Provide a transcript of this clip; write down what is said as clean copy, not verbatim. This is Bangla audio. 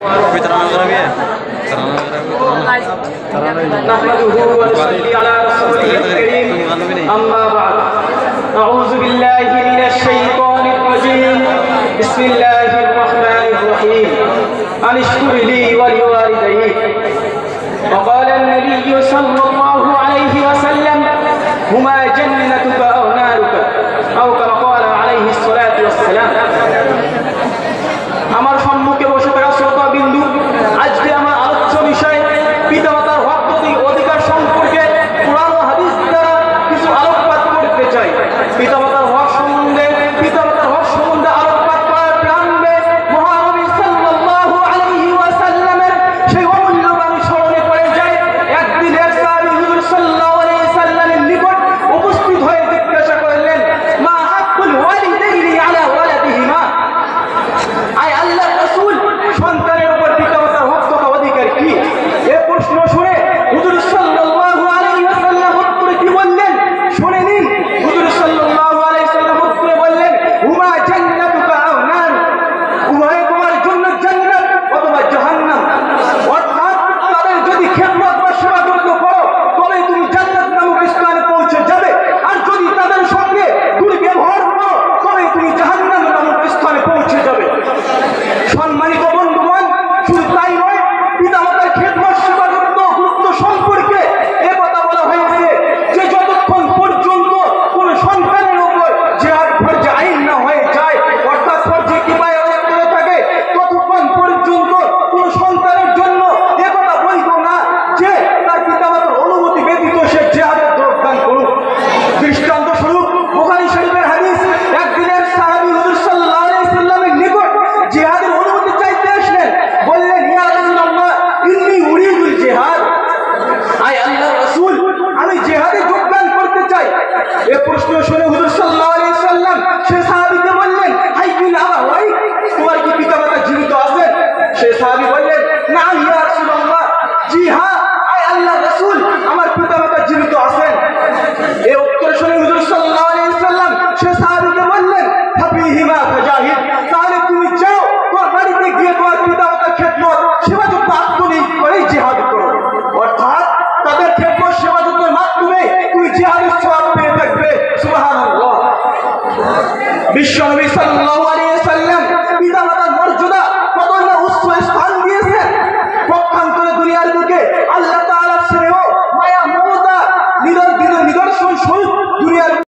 कोई तराना वगैरह भी है? तराना वगैरह भी तराना नहमदुहु व नसल्ली अला रसूलिहिल करीम अम्मा बाद अऊज़ु बिल्लाहि मिनश शैतानिर रजीम बिस्मिल्लाहिर रहमानिर रहीम अनिश्कुर ली व लिवालिदैक وقال النبي صلى الله عليه وسلم هما جنتك أو نارك أو كما قال عليه الصلاة والسلام আমার সম্মুখে বসে থাকা শ্রোতা বিন্দু, আজকে আমার আলোচ্য বিষয় পিতামাতার হক অধিকার সম্পর্কে কোরআন ও হাদিস দ্বারা কিছু আলোকপাত করতে চাই। পিতামাতার হক সম্বন্ধে আলোকপাত করার প্রারম্ভে মহানবী সাল্লাল্লাহু আলাইহি ওয়াসাল্লামের সেই অমূল্য বাণী স্মরণে পড়ে যায়। একদিন এক সাহাবী হুজুর সাল্লাল্লাহু আলাইহি ওয়াসাল্লামের নিকট উপস্থিত হয়ে জিজ্ঞাসা করলেন, মা হাক্কুল ওয়ালিদাইনি আলা ওয়ালাদিহিমা, আয় আল্লাহর রাসূল, সন্তানের উপর পিতামাতার হক তথা অধিকার কি? এই প্রশ্ন শুনে হুজুর সাল্লাল্লাহু আলাইহি ওয়াসাল্লাম উত্তরে কি বললেন শুনে নিন। হুজুর সাল্লাল্লাহু আলাইহি ওয়াসাল্লাম উত্তরে বললেন, হুমা জান্নাতুকা আও নার, উভয় তোমার জন্য জান্নাত অথবা জাহান্নাম। অর্থাৎ তাদের যদি খেদমত বা সেবা যত্ন করো তবে তুমি জান্নাত নামক স্থানে পৌঁছে যাবে, আর যদি তাদের সঙ্গে দুর্ব্যবহার করো তবে তুমি জাহান্নাম নামক স্থানে পৌঁছে যাবে। সম্মানিত বন্ধুগণ, শুধু তাই নয়, পিতামাতার খেদমত সেবা যত্ন গুরুত্ব সম্পর্কে এ কথা বলা হয়েছে যে যতক্ষণ পর্যন্ত কোন সন্তানের উপর জিহাদ ফরজে আইন না হয়ে যায়, অর্থাৎ ফরজে কিফায়া করে থাকে, ততক্ষণ পর্যন্ত কোন সন্তানের জন্য এ কথা বৈধ না যে তার পিতামাতার অনুমতি ব্যতীত সে জিহাদে যোগদান করুক। দৃষ্টান্ত স্বরূপ বুখারী শরীফের হাদিস, একদিনের সাহাবী হুজুর সাল্লাল্লাহু আলাইহি ওয়াসাল্লামের নিকট জিহাদের অনুমতি চাইতে আসলেন। বললেন, ইয়া রাসূলুল্লাহ, ইন্নী উরিদুল জিহাদ, আয় আল্লাহর রাসূল, আমি জিহাদে যোগদান করতে চাই। এই প্রশ্ন শুনে হুজুর সাল্লাল্লাহু আলাইহি ওয়াসাল্লাম সে সাহাবীকে বললেন, হাইয়ুল আবাওয়াই, তোমার কি পিতামাতা জীবিত আছেন? সে সাহাবী বললেন, না ইয়া রাসূলুল্লাহ, জি হ্যাঁ, আয় আল্লাহর রাসূল, আমার পিতামাতা জীবিত আছেন। এই উত্তর শুনে হুজুর সাল্লাল্লাহু আলাইহি ওয়াসাল্লাম সে সাহাবীকে বললেন, ফাবিহিমা ফাজাহিদ, তাহলে তুমি যাও, তোমার বাড়িতে গিয়ে তোমার পিতামাতার খেদমত সেবা যত্ন আত্মনিয়োগ করে জিহাদ করো। অর্থাৎ তাদের খেদমত সেবা যত্নের মাধ্যমে তুমি জিহাদের সওয়াব পেয়ে থাকবে। সুবহানাল্লাহ। বিশ্বনবী সাল্লাল্লাহু আলাইহি ওয়াসাল্লাম